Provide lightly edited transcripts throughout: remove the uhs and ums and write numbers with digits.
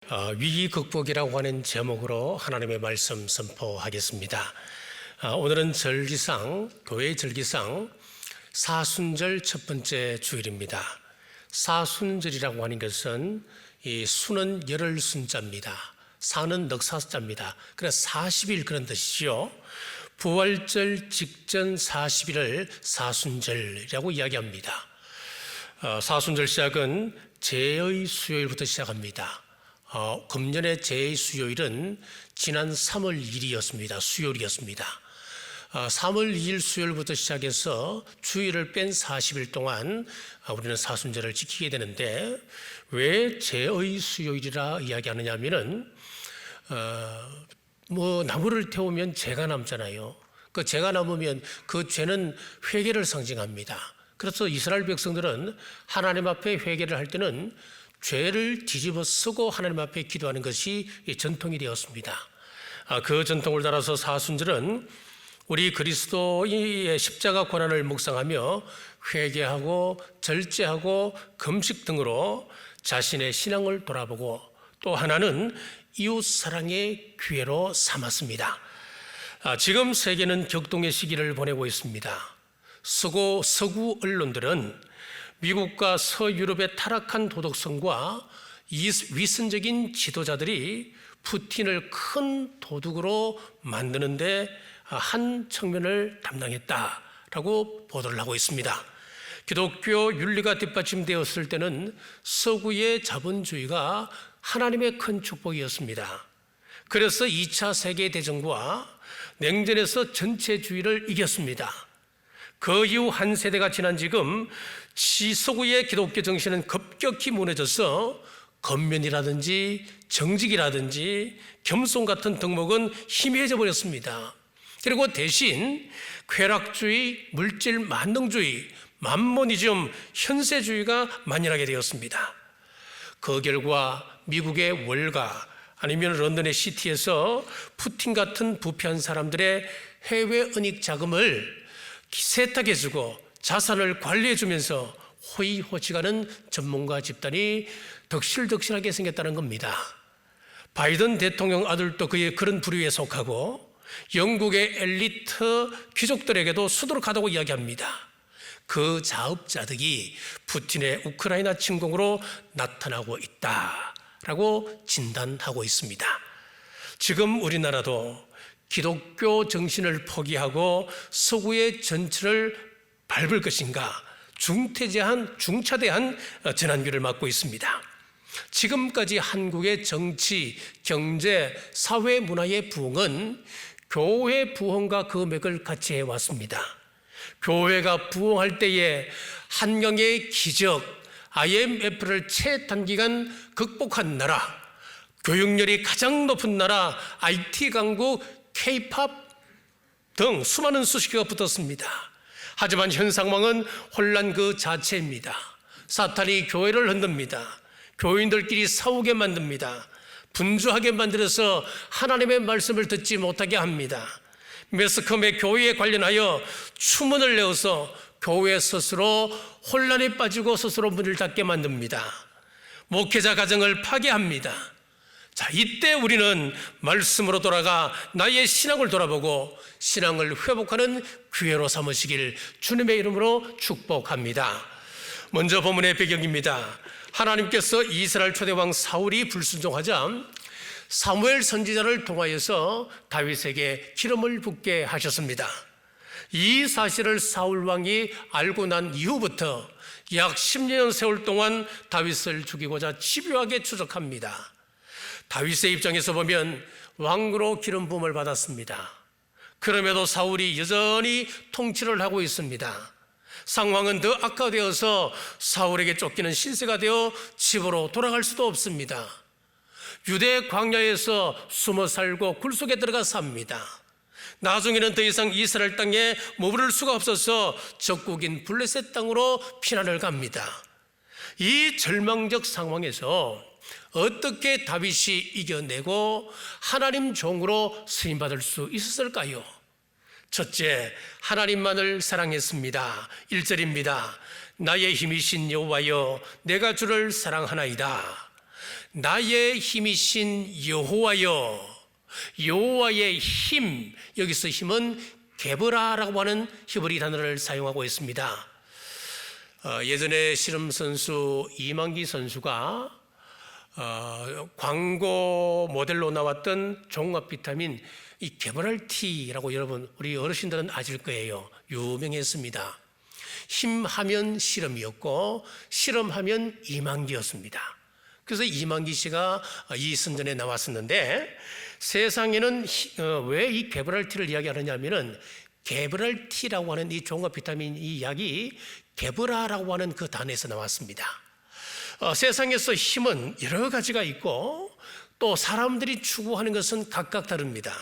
위기 극복이라고 하는 제목으로 하나님의 말씀 선포하겠습니다. 오늘은 교회 절기상 사순절 첫 번째 주일입니다. 사순절이라고 하는 것은 이 수는 열흘 순자입니다. 사는 넉사자입니다. 그래서 40일 그런 뜻이죠. 부활절 직전 40일을 사순절이라고 이야기합니다. 사순절 시작은 제의 수요일부터 시작합니다. 금년의 제의 수요일은 지난 3월 1일이었습니다. 수요일이었습니다. 3월 2일 수요일부터 시작해서 주일을 뺀 40일 동안 우리는 사순절을 지키게 되는데, 왜 제의 수요일이라 이야기하느냐 하면은 나무를 태우면 죄가 남잖아요. 그 죄가 남으면 그 죄는 회개를 상징합니다. 그래서 이스라엘 백성들은 하나님 앞에 회개를 할 때는 죄를 뒤집어 쓰고 하나님 앞에 기도하는 것이 전통이 되었습니다. 그 전통을 따라서 사순절은 우리 그리스도의 십자가 고난을 묵상하며 회개하고 절제하고 금식 등으로 자신의 신앙을 돌아보고, 또 하나는 이웃 사랑의 기회로 삼았습니다. 지금 세계는 격동의 시기를 보내고 있습니다. 서구 언론들은 미국과 서유럽의 타락한 도덕성과 위선적인 지도자들이 푸틴을 큰 도둑으로 만드는데 한 측면을 담당했다라고 보도를 하고 있습니다. 기독교 윤리가 뒷받침되었을 때는 서구의 자본주의가 하나님의 큰 축복이었습니다. 그래서 2차 세계대전과 냉전에서 전체주의를 이겼습니다. 그 이후 한 세대가 지난 지금 서구의 기독교 정신은 급격히 무너져서 겉면이라든지 정직이라든지 겸손 같은 덕목은 희미해져 버렸습니다. 그리고 대신 쾌락주의, 물질 만능주의, 만모니즘, 현세주의가 만연하게 되었습니다. 그 결과 미국의 월가 아니면 런던의 시티에서 푸틴 같은 부패한 사람들의 해외 은닉 자금을 세탁해주고 자산을 관리해주면서 호의호식하는 전문가 집단이 덕실덕실하게 생겼다는 겁니다. 바이든 대통령 아들도 그런 부류에 속하고 영국의 엘리트 귀족들에게도 수두룩하다고 이야기합니다. 그 자업자득이 푸틴의 우크라이나 침공으로 나타나고 있다라고 진단하고 있습니다. 지금 우리나라도 기독교 정신을 포기하고 서구의 전철을 밟을 것인가 중차대한 전환기를 맞고 있습니다. 지금까지 한국의 정치, 경제, 사회, 문화의 부흥은 교회 부흥과 그 맥을 같이 해왔습니다. 교회가 부흥할 때에 한경의 기적, IMF를 최단기간 극복한 나라, 교육열이 가장 높은 나라, IT 강국, K-팝 등 수많은 수식어가 붙었습니다. 하지만 현 상황은 혼란 그 자체입니다. 사탄이 교회를 흔듭니다. 교인들끼리 싸우게 만듭니다. 분주하게 만들어서 하나님의 말씀을 듣지 못하게 합니다. 매스컴의 교회에 관련하여 추문을 내어서 교회 스스로 혼란에 빠지고 스스로 문을 닫게 만듭니다. 목회자 가정을 파괴합니다. 자, 이때 우리는 말씀으로 돌아가 나의 신앙을 돌아보고 신앙을 회복하는 기회로 삼으시길 주님의 이름으로 축복합니다. 먼저 본문의 배경입니다. 하나님께서 이스라엘 초대왕 사울이 불순종하자 사무엘 선지자를 통하여서 다윗에게 기름을 붓게 하셨습니다. 이 사실을 사울 왕이 알고 난 이후부터 약 10년 세월 동안 다윗을 죽이고자 집요하게 추적합니다. 다윗의 입장에서 보면 왕으로 기름 부음을 받았습니다. 그럼에도 사울이 여전히 통치를 하고 있습니다. 상황은 더 악화되어서 사울에게 쫓기는 신세가 되어 집으로 돌아갈 수도 없습니다. 유대 광야에서 숨어 살고 굴속에 들어가 삽니다. 나중에는 더 이상 이스라엘 땅에 머무를 수가 없어서 적국인 블레셋 땅으로 피난을 갑니다. 이 절망적 상황에서 어떻게 다윗이 이겨내고 하나님 종으로 쓰임받을 수 있었을까요? 첫째, 하나님만을 사랑했습니다. 1절입니다. 나의 힘이신 여호와여, 내가 주를 사랑하나이다. 나의 힘이신 여호와여. 여호와의 힘, 여기서 힘은 게브라라고 하는 히브리 단어를 사용하고 있습니다. 예전에 씨름 선수 이만기 선수가 광고 모델로 나왔던 종합 비타민 이 게브랄티라고 여러분 우리 어르신들은 아실 거예요. 유명했습니다. 힘하면 씨름이었고 씨름하면 이만기였습니다. 그래서 이만기 씨가 이 선전에 나왔었는데 세상에는 왜 이 게브랄티를 이야기하느냐면은 게브랄티라고 하는 이 종합 비타민 이 약이 게브라라고 하는 그 단어에서 나왔습니다. 세상에서 힘은 여러 가지가 있고 또 사람들이 추구하는 것은 각각 다릅니다.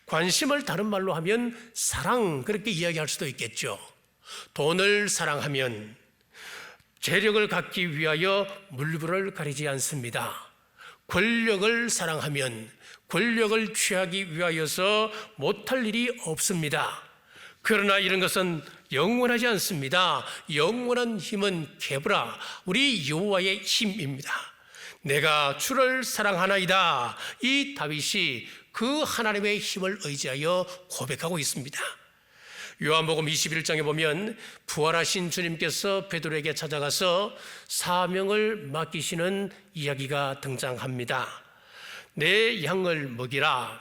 관심을 다른 말로 하면 사랑, 그렇게 이야기할 수도 있겠죠. 돈을 사랑하면 재력을 갖기 위하여 물불을 가리지 않습니다. 권력을 사랑하면 권력을 취하기 위하여서 못할 일이 없습니다. 그러나 이런 것은 영원하지 않습니다. 영원한 힘은 게브라, 우리 여호와의 힘입니다. 내가 주를 사랑하나이다. 이 다윗이 그 하나님의 힘을 의지하여 고백하고 있습니다. 요한복음 21장에 보면 부활하신 주님께서 베드로에게 찾아가서 사명을 맡기시는 이야기가 등장합니다. 내 양을 먹이라.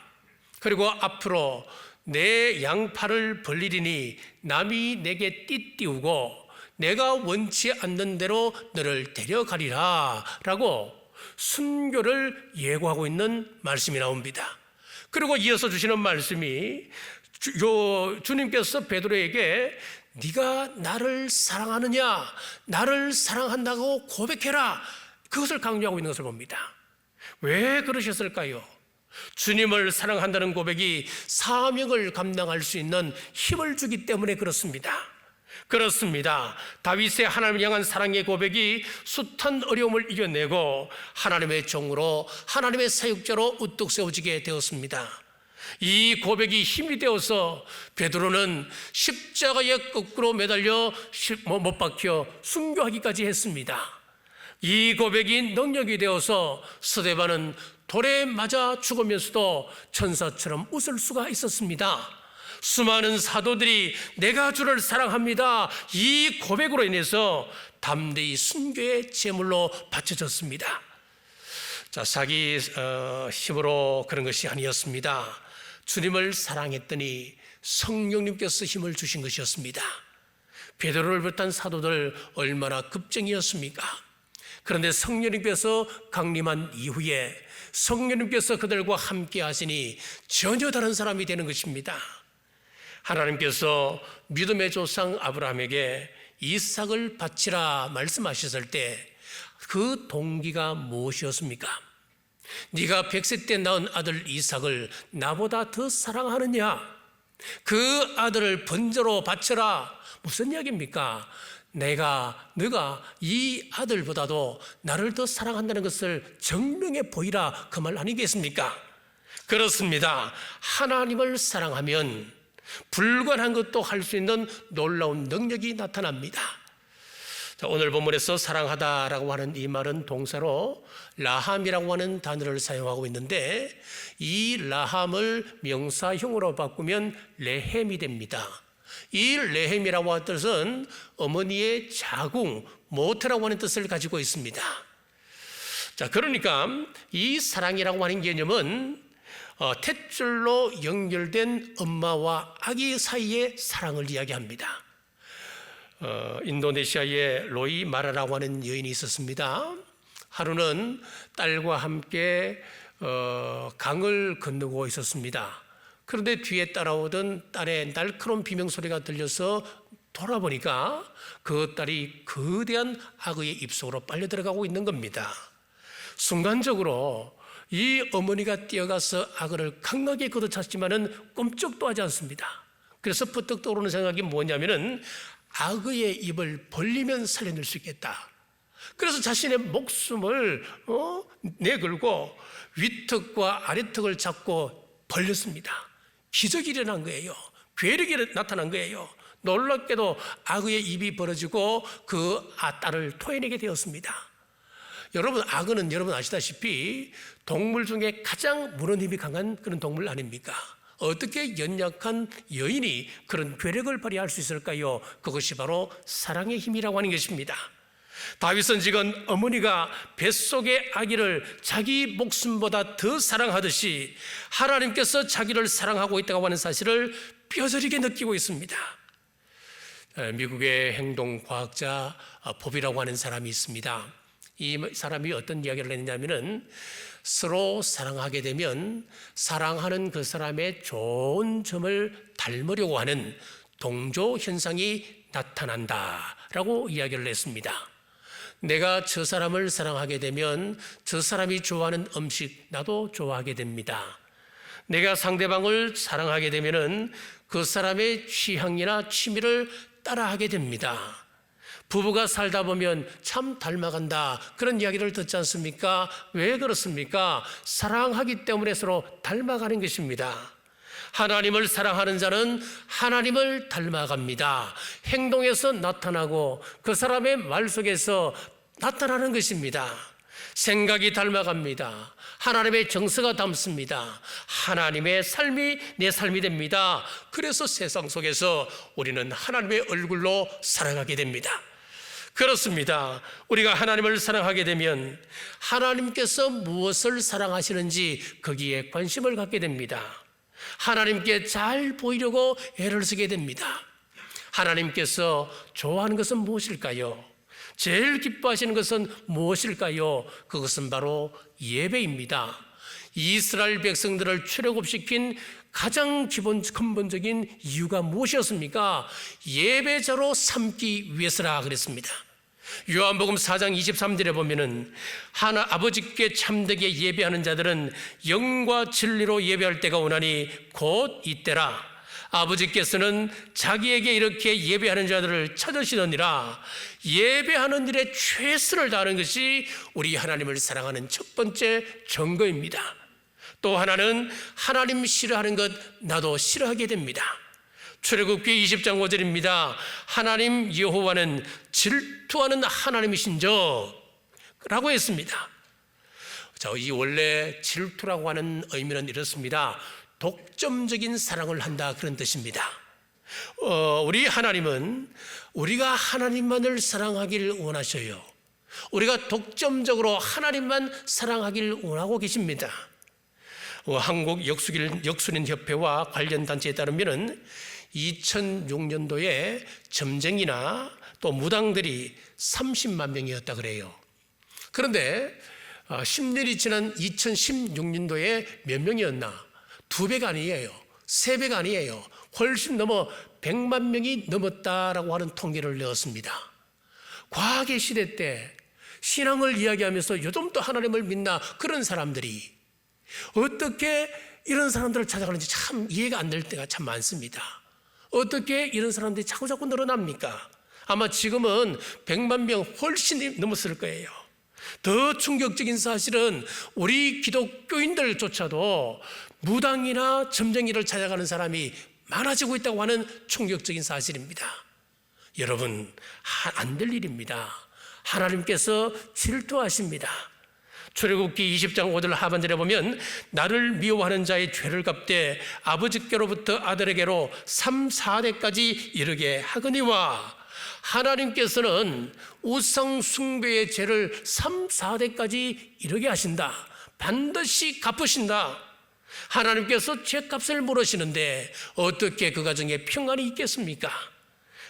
그리고 앞으로 내 양팔을 벌리리니 남이 내게 띠띠우고 내가 원치 않는 대로 너를 데려가리라 라고 순교를 예고하고 있는 말씀이 나옵니다. 그리고 이어서 주시는 말씀이 주님께서 베드로에게 네가 나를 사랑하느냐, 나를 사랑한다고 고백해라, 그것을 강조하고 있는 것을 봅니다. 왜 그러셨을까요? 주님을 사랑한다는 고백이 사명을 감당할 수 있는 힘을 주기 때문에 그렇습니다. 그렇습니다. 다윗의 하나님을 향한 사랑의 고백이 숱한 어려움을 이겨내고 하나님의 종으로, 하나님의 사역자로 우뚝 세워지게 되었습니다. 이 고백이 힘이 되어서 베드로는 십자가에 거꾸로 매달려 못 박혀 순교하기까지 했습니다. 이 고백이 능력이 되어서 스데반은 돌에 맞아 죽으면서도 천사처럼 웃을 수가 있었습니다. 수많은 사도들이 내가 주를 사랑합니다, 이 고백으로 인해서 담대히 순교의 제물로 바쳐졌습니다. 자, 자기 힘으로 그런 것이 아니었습니다. 주님을 사랑했더니 성령님께서 힘을 주신 것이었습니다. 베드로를 비롯한 사도들 얼마나 급쟁이였습니까? 그런데 성령님께서 강림한 이후에 성령님께서 그들과 함께 하시니 전혀 다른 사람이 되는 것입니다. 하나님께서 믿음의 조상 아브라함에게 이삭을 바치라 말씀하셨을 때 그 동기가 무엇이었습니까? 네가 100세 때 낳은 아들 이삭을 나보다 더 사랑하느냐? 그 아들을 번제로 바쳐라. 무슨 이야기입니까? 네가 이 아들보다도 나를 더 사랑한다는 것을 증명해 보이라, 그 말 아니겠습니까? 그렇습니다. 하나님을 사랑하면 불가능한 것도 할 수 있는 놀라운 능력이 나타납니다. 자, 오늘 본문에서 사랑하다라고 하는 이 말은 동사로 라함이라고 하는 단어를 사용하고 있는데 이 라함을 명사형으로 바꾸면 레헴이 됩니다. 이 레헴이라고 하는 뜻은 어머니의 자궁, 모태라고 하는 뜻을 가지고 있습니다. 자, 그러니까 이 사랑이라고 하는 개념은 탯줄로 연결된 엄마와 아기 사이의 사랑을 이야기합니다. 인도네시아에 로이 마라라고 하는 여인이 있었습니다. 하루는 딸과 함께 강을 건너고 있었습니다. 그런데 뒤에 따라오던 딸의 날카로운 비명소리가 들려서 돌아보니까 그 딸이 거대한 악어의 입속으로 빨려 들어가고 있는 겁니다. 순간적으로 이 어머니가 뛰어가서 악어를 강하게 걷어찼지만은 꼼짝도 하지 않습니다. 그래서 퍼뜩 떠오르는 생각이 뭐냐면은 악어의 입을 벌리면 살려낼 수 있겠다. 그래서 자신의 목숨을 내걸고 윗턱과 아래턱을 잡고 벌렸습니다. 기적이 일어난 거예요. 괴력이 나타난 거예요. 놀랍게도 악어의 입이 벌어지고 그 딸을 토해내게 되었습니다. 여러분, 악어는 여러분 아시다시피 동물 중에 가장 무는 힘이 강한 그런 동물 아닙니까? 어떻게 연약한 여인이 그런 괴력을 발휘할 수 있을까요? 그것이 바로 사랑의 힘이라고 하는 것입니다. 다윗은 지금 어머니가 뱃속의 아기를 자기 목숨보다 더 사랑하듯이 하나님께서 자기를 사랑하고 있다고 하는 사실을 뼈저리게 느끼고 있습니다. 미국의 행동과학자 법이라고 하는 사람이 있습니다. 이 사람이 어떤 이야기를 했냐면은 서로 사랑하게 되면 사랑하는 그 사람의 좋은 점을 닮으려고 하는 동조 현상이 나타난다라고 이야기를 했습니다. 내가 저 사람을 사랑하게 되면 저 사람이 좋아하는 음식 나도 좋아하게 됩니다. 내가 상대방을 사랑하게 되면은 그 사람의 취향이나 취미를 따라하게 됩니다. 부부가 살다 보면 참 닮아간다 그런 이야기를 듣지 않습니까? 왜 그렇습니까? 사랑하기 때문에 서로 닮아가는 것입니다. 하나님을 사랑하는 자는 하나님을 닮아갑니다. 행동에서 나타나고 그 사람의 말 속에서 나타나는 것입니다. 생각이 닮아갑니다. 하나님의 정서가 닮습니다. 하나님의 삶이 내 삶이 됩니다. 그래서 세상 속에서 우리는 하나님의 얼굴로 살아가게 됩니다. 그렇습니다. 우리가 하나님을 사랑하게 되면 하나님께서 무엇을 사랑하시는지 거기에 관심을 갖게 됩니다. 하나님께 잘 보이려고 애를 쓰게 됩니다. 하나님께서 좋아하는 것은 무엇일까요? 제일 기뻐하시는 것은 무엇일까요? 그것은 바로 예배입니다. 이스라엘 백성들을 출애굽시킨 가장 근본적인 이유가 무엇이었습니까? 예배자로 삼기 위해서라 그랬습니다. 요한복음 4장 23절에 보면은 아버지께 참되게 예배하는 자들은 영과 진리로 예배할 때가 오나니 곧 이때라. 아버지께서는 자기에게 이렇게 예배하는 자들을 찾으시느니라. 예배하는 일에 최선을 다하는 것이 우리 하나님을 사랑하는 첫 번째 증거입니다. 또 하나는 하나님 싫어하는 것 나도 싫어하게 됩니다. 출애굽기 20장 5절입니다. 하나님 여호와는 질투하는 하나님이신저 라고 했습니다. 이 원래 질투라고 하는 의미는 이렇습니다. 독점적인 사랑을 한다 그런 뜻입니다. 우리 하나님은 우리가 하나님만을 사랑하길 원하셔요. 우리가 독점적으로 하나님만 사랑하길 원하고 계십니다. 한국 역순인협회와 관련 단체에 따르면 2006년도에 점쟁이나 또 무당들이 30만 명이었다 그래요. 그런데 10년이 지난 2016년도에 몇 명이었나? 2배가 아니에요. 3배가 아니에요. 훨씬 넘어 100만 명이 넘었다라고 하는 통계를 내었습니다. 과학의 시대 때 신앙을 이야기하면서 요즘 또 하나님을 믿나 그런 사람들이 어떻게 이런 사람들을 찾아가는지 참 이해가 안 될 때가 참 많습니다. 어떻게 이런 사람들이 자꾸자꾸 늘어납니까? 아마 지금은 100만 명 훨씬 넘었을 거예요. 더 충격적인 사실은 우리 기독교인들조차도 무당이나 점쟁이를 찾아가는 사람이 많아지고 있다고 하는 충격적인 사실입니다. 여러분, 안 될 일입니다. 하나님께서 질투하십니다. 출애굽기 20장 5절 하반절에 보면 나를 미워하는 자의 죄를 갚되 아버지께로부터 아들에게로 3, 4대까지 이르게 하거니와 하나님께서는 우상 숭배의 죄를 3, 4대까지 이르게 하신다. 반드시 갚으신다. 하나님께서 죄값을 물으시는데 어떻게 그 가정에 평안이 있겠습니까?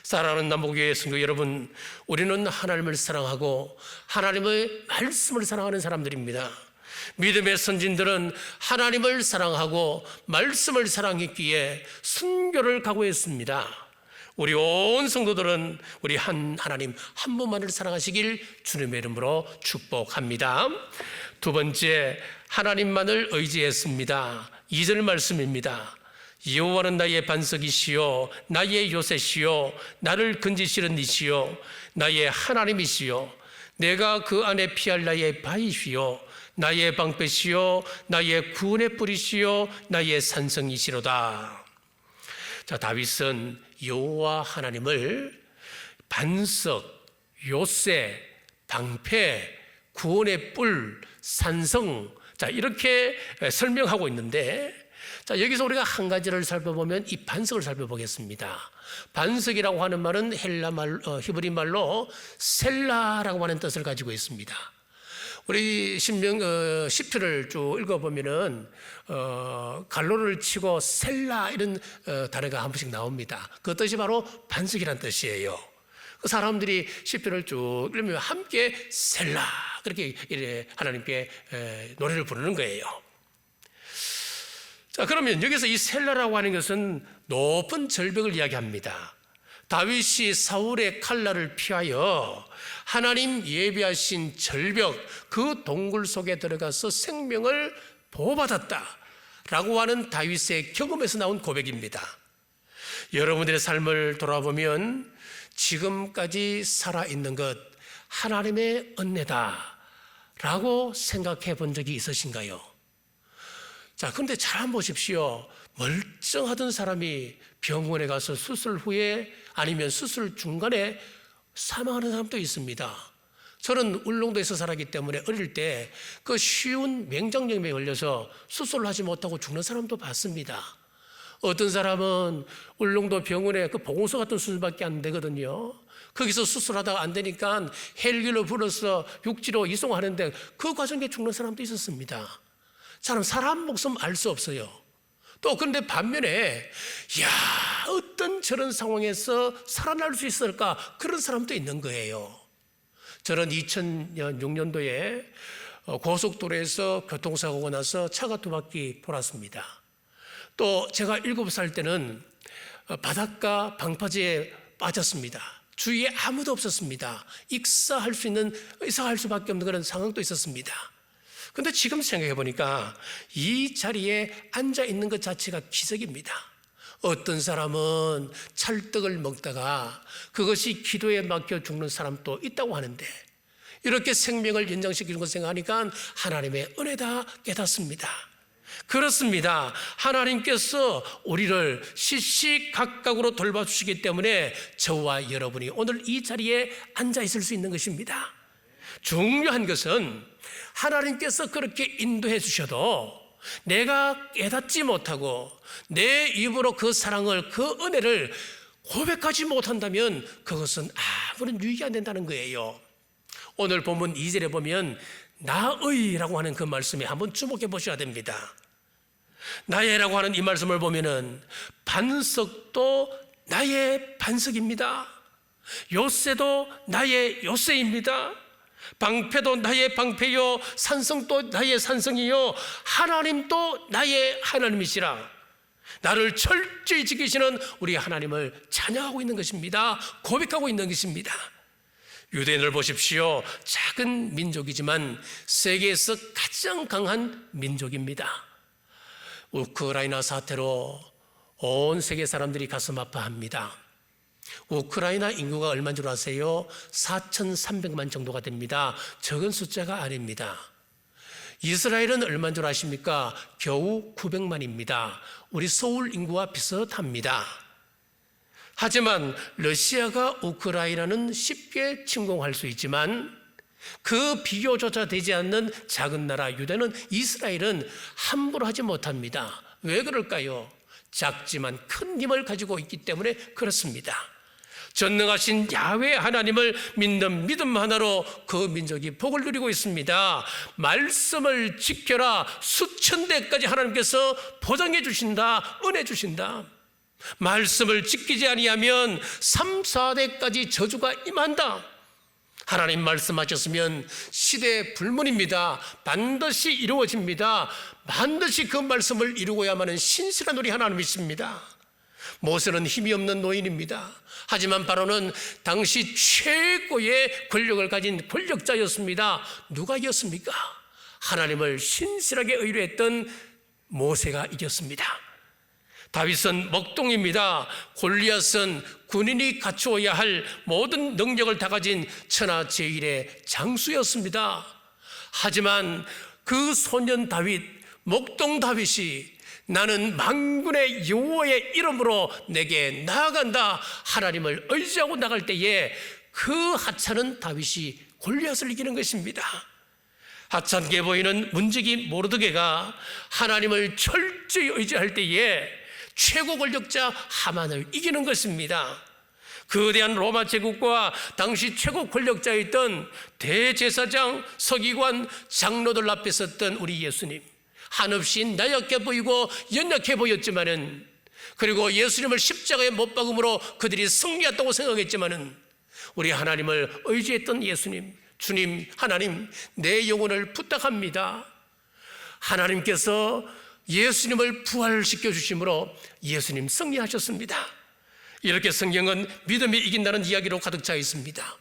사랑하는 남북교회 성도 여러분, 우리는 하나님을 사랑하고 하나님의 말씀을 사랑하는 사람들입니다. 믿음의 선진들은 하나님을 사랑하고 말씀을 사랑했기에 순교를 각오했습니다. 우리 온 성도들은 우리 하나님 한 분만을 사랑하시길 주님의 이름으로 축복합니다. 두 번째, 하나님만을 의지했습니다. 2절 말씀입니다. 여호와는 나의 반석이시요 나의 요새시요 나를 건지시는 이시요 나의 하나님이시요 내가 그 안에 피할 나의 바위시요 나의 방패시요 나의 구원의 뿌리시요 나의 산성이시로다. 자, 다윗은 여호와 하나님을 반석, 요새, 방패, 구원의 뿔, 산성, 자, 이렇게 설명하고 있는데, 자, 여기서 우리가 한 가지를 살펴보면 이 반석을 살펴보겠습니다. 반석이라고 하는 말은 히브리 말로 셀라라고 하는 뜻을 가지고 있습니다. 우리 시편을 쭉 읽어보면은 갈로를 치고 셀라 이런 단어가 한 번씩 나옵니다. 그 뜻이 바로 반석이란 뜻이에요. 그 사람들이 시편을 쭉 읽으면 함께 셀라 그렇게 하나님께 노래를 부르는 거예요. 자, 그러면 여기서 이 셀라라고 하는 것은 높은 절벽을 이야기합니다. 다윗이 사울의 칼날을 피하여 하나님 예비하신 절벽, 그 동굴 속에 들어가서 생명을 보호받았다라고 하는 다윗의 경험에서 나온 고백입니다. 여러분들의 삶을 돌아보면 지금까지 살아있는 것 하나님의 은혜다라고 생각해 본 적이 있으신가요? 자, 그런데 잘 한번 보십시오. 멀쩡하던 사람이 병원에 가서 수술 후에 아니면 수술 중간에 사망하는 사람도 있습니다. 저는 울릉도에서 살았기 때문에 어릴 때 그 쉬운 맹장염에 걸려서 수술을 하지 못하고 죽는 사람도 봤습니다. 어떤 사람은 울릉도 병원에 그 보건소 같은 수술밖에 안 되거든요. 거기서 수술하다가 안 되니까 헬기를 불어서 육지로 이송하는데 그 과정에 죽는 사람도 있었습니다. 사람 목숨 알 수 없어요. 또 그런데 반면에 어떤 저런 상황에서 살아날 수 있을까 그런 사람도 있는 거예요. 저는 2006년도에 고속도로에서 교통사고가 나서 차가 2바퀴 돌았습니다. 또 제가 7살 때는 바닷가 방파제에 빠졌습니다. 주위에 아무도 없었습니다. 익사할 수밖에 없는 그런 상황도 있었습니다. 그런데 지금 생각해 보니까 이 자리에 앉아 있는 것 자체가 기적입니다. 어떤 사람은 찰떡을 먹다가 그것이 기도에 막혀 죽는 사람도 있다고 하는데, 이렇게 생명을 연장시키는 것 생각하니까 하나님의 은혜다 깨닫습니다. 그렇습니다. 하나님께서 우리를 시시각각으로 돌봐주시기 때문에 저와 여러분이 오늘 이 자리에 앉아 있을 수 있는 것입니다. 중요한 것은 하나님께서 그렇게 인도해 주셔도 내가 깨닫지 못하고 내 입으로 그 사랑을, 그 은혜를 고백하지 못한다면 그것은 아무런 유익이 안 된다는 거예요. 오늘 본문 2절에 보면 나의라고 하는 그 말씀에 한번 주목해 보셔야 됩니다. 나의라고 하는 이 말씀을 보면은 반석도 나의 반석입니다. 요새도 나의 요새입니다. 방패도 나의 방패요, 산성도 나의 산성이요, 하나님도 나의 하나님이시라. 나를 철저히 지키시는 우리 하나님을 찬양하고 있는 것입니다. 고백하고 있는 것입니다. 유대인을 보십시오. 작은 민족이지만 세계에서 가장 강한 민족입니다. 우크라이나 사태로 온 세계 사람들이 가슴 아파합니다. 우크라이나 인구가 얼마인 줄 아세요? 4,300만 정도가 됩니다. 적은 숫자가 아닙니다. 이스라엘은 얼마인 줄 아십니까? 겨우 900만입니다. 우리 서울 인구와 비슷합니다. 하지만 러시아가 우크라이나는 쉽게 침공할 수 있지만 그 비교조차 되지 않는 작은 나라 유대는, 이스라엘은 함부로 하지 못합니다. 왜 그럴까요? 작지만 큰 힘을 가지고 있기 때문에 그렇습니다. 전능하신 야훼 하나님을 믿는 믿음 하나로 그 민족이 복을 누리고 있습니다. 말씀을 지켜라. 수천 대까지 하나님께서 보장해 주신다. 은혜 주신다. 말씀을 지키지 아니하면 3, 4대까지 저주가 임한다. 하나님 말씀하셨으면 시대 불문입니다. 반드시 이루어집니다. 반드시 그 말씀을 이루어야만 신실한 우리 하나님이십니다. 모세는 힘이 없는 노인입니다. 하지만 바로는 당시 최고의 권력을 가진 권력자였습니다. 누가 이겼습니까? 하나님을 신실하게 의뢰했던 모세가 이겼습니다. 다윗은 먹동입니다. 골리앗은 군인이 갖추어야 할 모든 능력을 다 가진 천하제일의 장수였습니다. 하지만 그 소년 다윗, 먹동 다윗이 나는 만군의 여호와의 이름으로 내게 나아간다, 하나님을 의지하고 나갈 때에 그 하찮은 다윗이 골리앗을 이기는 것입니다. 하찮게 보이는 문지기 모르드게가 하나님을 철저히 의지할 때에 최고 권력자 하만을 이기는 것입니다. 거대한 로마 제국과 당시 최고 권력자였던 대제사장, 서기관, 장로들 앞에 섰던 우리 예수님, 한없이 나약해 보이고 연약해 보였지만은, 그리고 예수님을 십자가에 못 박음으로 그들이 승리했다고 생각했지만은, 우리 하나님을 의지했던 예수님, 주님, 하나님, 내 영혼을 부탁합니다. 하나님께서 예수님을 부활시켜 주심으로 예수님 승리하셨습니다. 이렇게 성경은 믿음이 이긴다는 이야기로 가득 차 있습니다.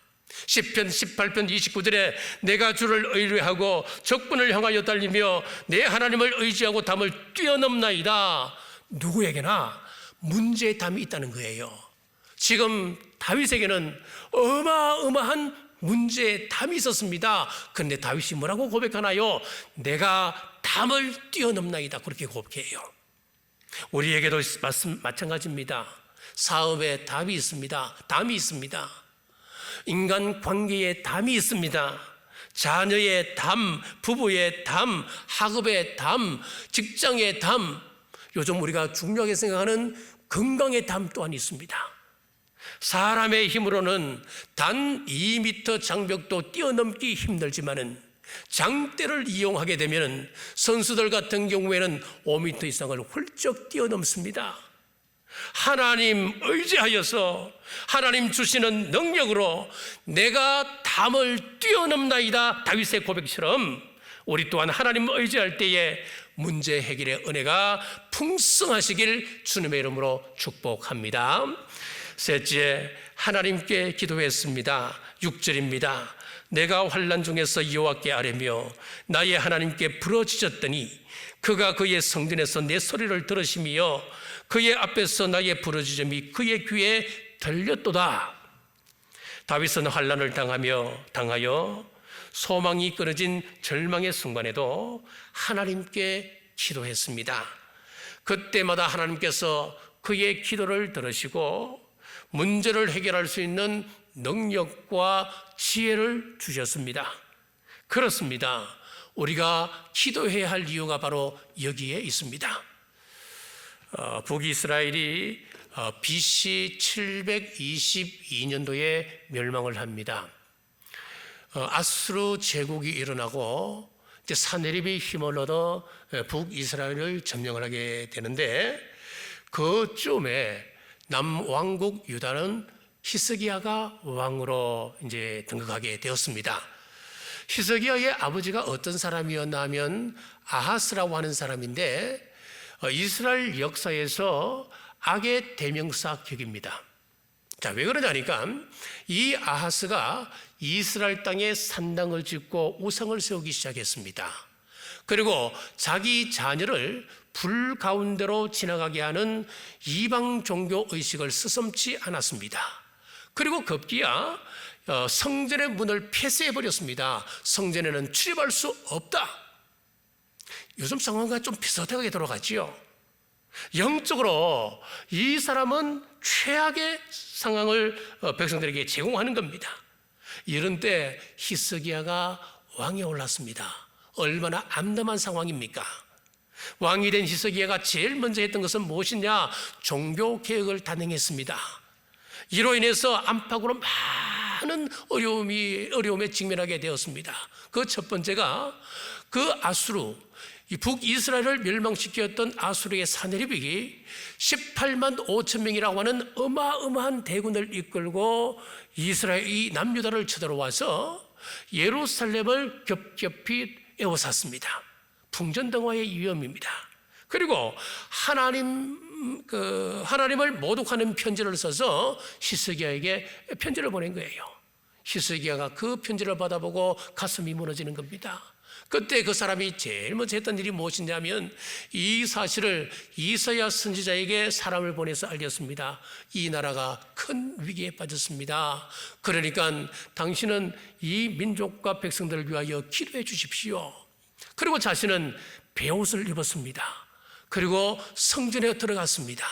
시편 18편 29절에 내가 주를 의뢰하고 적군을 향하여 달리며 내 하나님을 의지하고 담을 뛰어넘나이다. 누구에게나 문제의 담이 있다는 거예요. 지금 다윗에게는 어마어마한 문제의 담이 있었습니다. 그런데 다윗이 뭐라고 고백하나요? 내가 담을 뛰어넘나이다. 그렇게 고백해요. 우리에게도 마찬가지입니다. 사업에 담이 있습니다. 담이 있습니다. 인간 관계에 담이 있습니다. 자녀의 담, 부부의 담, 학업의 담, 직장의 담, 요즘 우리가 중요하게 생각하는 건강의 담 또한 있습니다. 사람의 힘으로는 단 2m 장벽도 뛰어넘기 힘들지만은 장대를 이용하게 되면 선수들 같은 경우에는 5m 이상을 훌쩍 뛰어넘습니다. 하나님 의지하여서 하나님 주시는 능력으로 내가 담을 뛰어넘나이다. 다윗의 고백처럼 우리 또한 하나님 의지할 때에 문제 해결의 은혜가 풍성하시길 주님의 이름으로 축복합니다. 셋째, 하나님께 기도했습니다. 6절입니다. 내가 환난 중에서 여호와께 아뢰며 나의 하나님께 부르짖었더니 그가 그의 성전에서 내 소리를 들으시며 그의 앞에서 나의 부르짖음이 그의 귀에 들렸도다. 다윗은 환난을 당하여 소망이 끊어진 절망의 순간에도 하나님께 기도했습니다. 그때마다 하나님께서 그의 기도를 들으시고 문제를 해결할 수 있는 능력과 지혜를 주셨습니다. 그렇습니다. 우리가 기도해야 할 이유가 바로 여기에 있습니다. 북이스라엘이 BC 722년도에 멸망을 합니다. 아수르 제국이 일어나고 이제 사내립이 힘을 얻어 북이스라엘을 점령을 하게 되는데, 그쯤에 남왕국 유다는 히스기야가 왕으로 이제 등극하게 되었습니다. 히스기야의 아버지가 어떤 사람이었나 하면 아하스라고 하는 사람인데, 이스라엘 역사에서 악의 대명사 격입니다. 자, 왜 그러냐니까 이 아하스가 이스라엘 땅에 산당을 짓고 우상을 세우기 시작했습니다. 그리고 자기 자녀를 불 가운데로 지나가게 하는 이방 종교 의식을 스슴지 않았습니다. 그리고 급기야 성전의 문을 폐쇄해버렸습니다. 성전에는 출입할 수 없다. 요즘 상황과 좀 비슷하게 돌아가지요. 영적으로 이 사람은 최악의 상황을 백성들에게 제공하는 겁니다. 이런 때 히스기야가 왕에 올랐습니다. 얼마나 암담한 상황입니까? 왕이 된 히스기야가 제일 먼저 했던 것은 무엇이냐? 종교개혁을 단행했습니다. 이로 인해서 안팎으로 많은 어려움에 직면하게 되었습니다. 그 첫 번째가 그 아수르, 이 북이스라엘을 멸망시켰던 아수르의 사내립이 18만 5천 명이라고 하는 어마어마한 대군을 이끌고 이스라엘 남유다를 쳐들어와서 예루살렘을 겹겹이 에워쌌습니다. 풍전등화의 위험입니다. 그리고 하나님을 모독하는 편지를 써서 히스기야에게 편지를 보낸 거예요. 히스기야가 그 편지를 받아보고 가슴이 무너지는 겁니다. 그때 그 사람이 제일 먼저 했던 일이 무엇이냐면 이 사실을 이사야 선지자에게 사람을 보내서 알렸습니다. 이 나라가 큰 위기에 빠졌습니다. 그러니까 당신은 이 민족과 백성들을 위하여 기도해 주십시오. 그리고 자신은 베옷을 입었습니다. 그리고 성전에 들어갔습니다.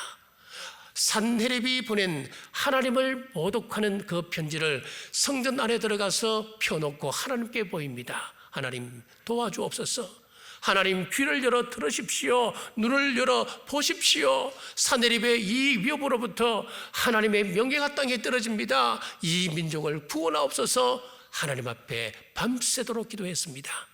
산헤립이 보낸 하나님을 모독하는 그 편지를 성전 안에 들어가서 펴놓고 하나님께 보입니다. 하나님 도와주옵소서. 하나님 귀를 열어 들으십시오. 눈을 열어 보십시오. 사내립의 이 위협으로부터 하나님의 명예가 땅에 떨어집니다. 이 민족을 구원하옵소서. 하나님 앞에 밤새도록 기도했습니다.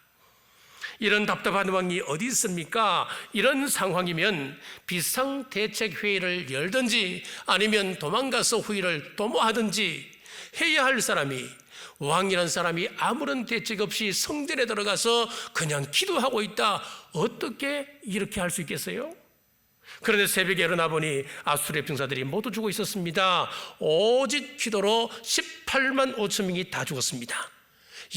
이런 답답한 왕이 어디 있습니까? 이런 상황이면 비상대책회의를 열든지 아니면 도망가서 후일을 도모하든지 해야 할 사람이, 왕이라는 사람이 아무런 대책 없이 성전에 들어가서 그냥 기도하고 있다. 어떻게 이렇게 할 수 있겠어요? 그런데 새벽에 일어나 보니 아수르의 병사들이 모두 죽어 있었습니다. 오직 기도로 18만 5천 명이 다 죽었습니다.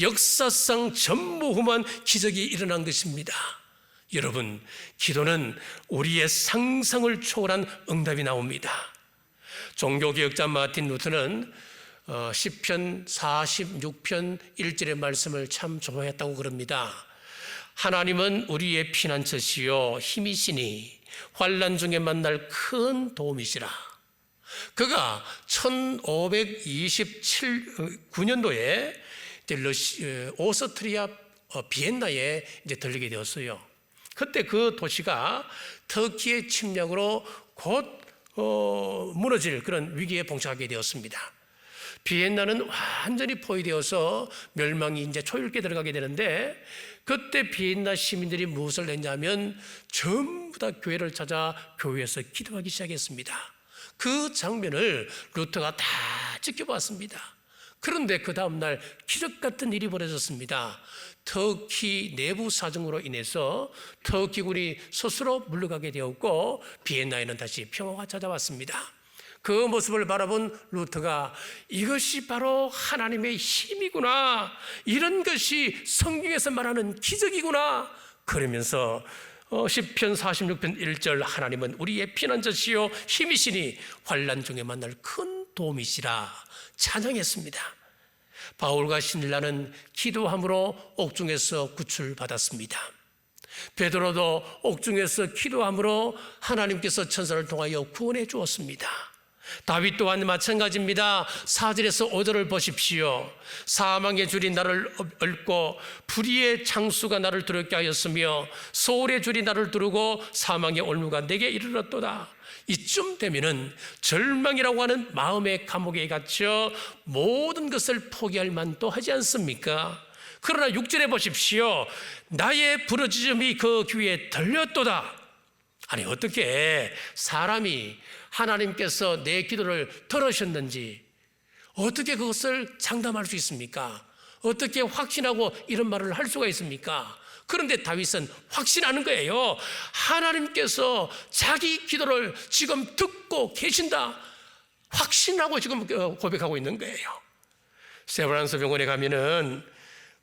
역사상 전무후무한 기적이 일어난 것입니다. 여러분, 기도는 우리의 상상을 초월한 응답이 나옵니다. 종교개혁자 마틴 루터는 시편 46편 1절의 말씀을 참 좋아했다고 그럽니다. 하나님은 우리의 피난처시요 힘이시니 환난 중에 만날 큰 도움이시라. 그가 1529년도에 오스트리아 비엔나에 들리게 되었어요. 그때 그 도시가 터키의 침략으로 곧 무너질 그런 위기에 봉착하게 되었습니다. 비엔나는 완전히 포위되어서 멸망이 이제 초유롭게 들어가게 되는데, 그때 비엔나 시민들이 무엇을 했냐면 전부 다 교회를 찾아 교회에서 기도하기 시작했습니다. 그 장면을 루터가 다 지켜봤습니다. 그런데 그 다음날 기적 같은 일이 벌어졌습니다. 터키 내부 사정으로 인해서 터키군이 스스로 물러가게 되었고 비엔나에는 다시 평화가 찾아왔습니다. 그 모습을 바라본 루터가 이것이 바로 하나님의 힘이구나, 이런 것이 성경에서 말하는 기적이구나 그러면서 시편 46편 1절 하나님은 우리의 피난처시요 힘이시니 환난 중에 만날 큰 도움이시라 찬양했습니다. 바울과 신라는 기도함으로 옥중에서 구출받았습니다. 베드로도 옥중에서 기도함으로 하나님께서 천사를 통하여 구원해 주었습니다. 다윗 또한 마찬가지입니다. 4절에서 5절을 보십시오. 사망의 줄이 나를 얽고 불의의 창수가 나를 두렵게 하였으며 소울의 줄이 나를 두르고 사망의 올무가 내게 이르렀도다. 이쯤 되면은 절망이라고 하는 마음의 감옥에 갇혀 모든 것을 포기할 만도 하지 않습니까? 그러나 6절에 보십시오. 나의 부르짖음이 그 귀에 들렸도다. 아니, 어떻게 사람이 하나님께서 내 기도를 들으셨는지 어떻게 그것을 장담할 수 있습니까? 어떻게 확신하고 이런 말을 할 수가 있습니까? 그런데 다윗은 확신하는 거예요. 하나님께서 자기 기도를 지금 듣고 계신다. 확신하고 지금 고백하고 있는 거예요. 세브란스 병원에 가면은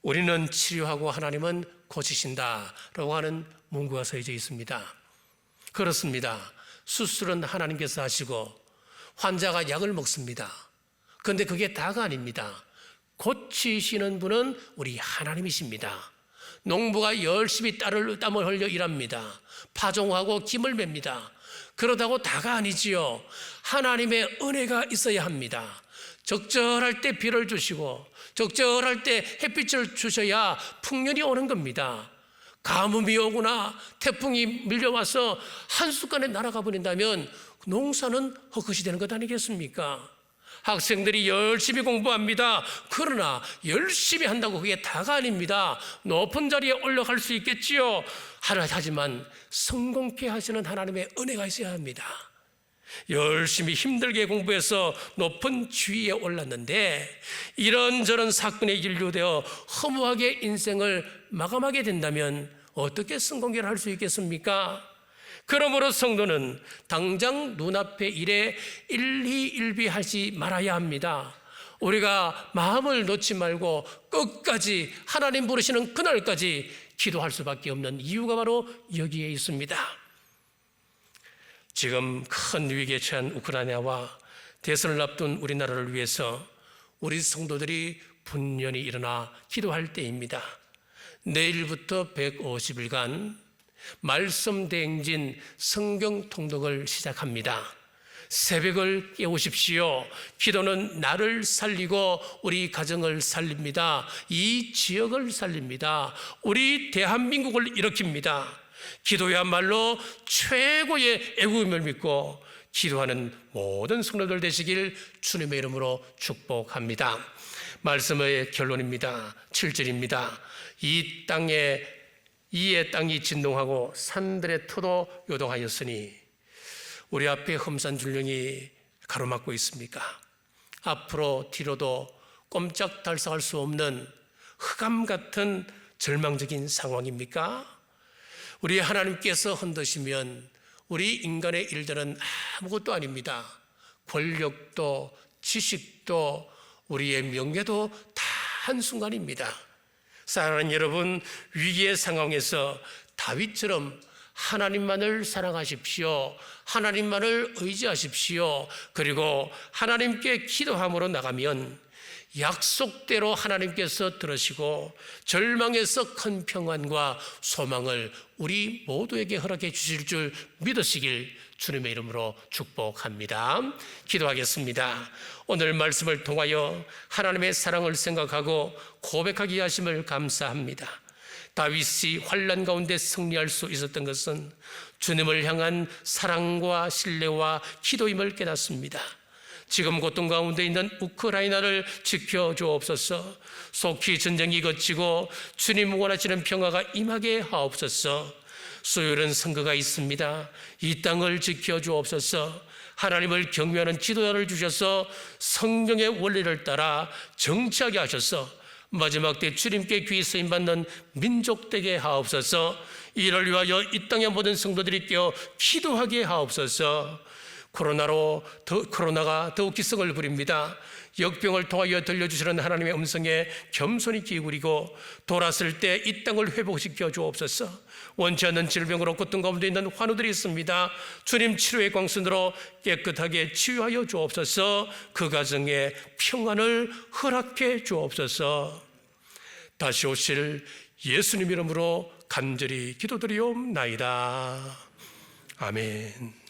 우리는 치료하고 하나님은 고치신다라고 하는 문구가 써져 있습니다. 그렇습니다. 수술은 하나님께서 하시고 환자가 약을 먹습니다. 그런데 그게 다가 아닙니다. 고치시는 분은 우리 하나님이십니다. 농부가 열심히 땀을 흘려 일합니다. 파종하고 김을 맵니다. 그러다고 다가 아니지요. 하나님의 은혜가 있어야 합니다. 적절할 때 비를 주시고 적절할 때 햇빛을 주셔야 풍년이 오는 겁니다. 가뭄이 오거나 태풍이 밀려와서 한순간에 날아가 버린다면 농사는 헛것이 되는 것 아니겠습니까? 학생들이 열심히 공부합니다. 그러나 열심히 한다고 그게 다가 아닙니다. 높은 자리에 올라갈 수 있겠지요. 하지만 성공케 하시는 하나님의 은혜가 있어야 합니다. 열심히 힘들게 공부해서 높은 지위에 올랐는데 이런저런 사건에 연루되어 허무하게 인생을 마감하게 된다면 어떻게 성공을 할 수 있겠습니까? 그러므로 성도는 당장 눈앞의 일에 일희일비하지 말아야 합니다. 우리가 마음을 놓지 말고 끝까지 하나님 부르시는 그날까지 기도할 수밖에 없는 이유가 바로 여기에 있습니다. 지금 큰 위기에 처한 우크라이나와 대선을 앞둔 우리나라를 위해서 우리 성도들이 분연히 일어나 기도할 때입니다. 내일부터 150일간 말씀 대행진 성경 통독을 시작합니다. 새벽을 깨우십시오. 기도는 나를 살리고 우리 가정을 살립니다. 이 지역을 살립니다. 우리 대한민국을 일으킵니다. 기도야말로 최고의 애국임을 믿고 기도하는 모든 성도들 되시길 주님의 이름으로 축복합니다. 말씀의 결론입니다. 7절입니다. 이의 땅이 진동하고 산들의 터도 요동하였으니 우리 앞에 험산줄령이 가로막고 있습니까? 앞으로 뒤로도 꼼짝달싹할 수 없는 흑암 같은 절망적인 상황입니까? 우리 하나님께서 흔드시면 우리 인간의 일들은 아무것도 아닙니다. 권력도 지식도 우리의 명예도 다 한순간입니다. 사랑하는 여러분, 위기의 상황에서 다윗처럼 하나님만을 사랑하십시오. 하나님만을 의지하십시오. 그리고 하나님께 기도함으로 나가면 약속대로 하나님께서 들으시고 절망에서 큰 평안과 소망을 우리 모두에게 허락해 주실 줄 믿으시길 주님의 이름으로 축복합니다. 기도하겠습니다. 오늘 말씀을 통하여 하나님의 사랑을 생각하고 고백하게 하심을 감사합니다. 다윗이 환난 가운데 승리할 수 있었던 것은 주님을 향한 사랑과 신뢰와 기도임을 깨닫습니다. 지금 고통 가운데 있는 우크라이나를 지켜주옵소서. 속히 전쟁이 그치고 주님 원하시는 평화가 임하게 하옵소서. 수요일은 선거가 있습니다. 이 땅을 지켜주옵소서. 하나님을 경외하는 지도자를 주셔서 성경의 원리를 따라 정치하게 하셔서 마지막 때 주님께 귀 쓰임 받는 민족 되게 하옵소서. 이를 위하여 이 땅의 모든 성도들이 깨어 기도하게 하옵소서. 코로나가 더욱 기승을 부립니다. 역병을 통하여 들려주시는 하나님의 음성에 겸손히 기울이고 돌았을 때 이 땅을 회복시켜 주옵소서. 원치 않는 질병으로 고통 가운데 있는 환우들이 있습니다. 주님 치료의 광선으로 깨끗하게 치유하여 주옵소서. 그 가정에 평안을 허락해 주옵소서. 다시 오실 예수님 이름으로 간절히 기도드리옵나이다. 아멘.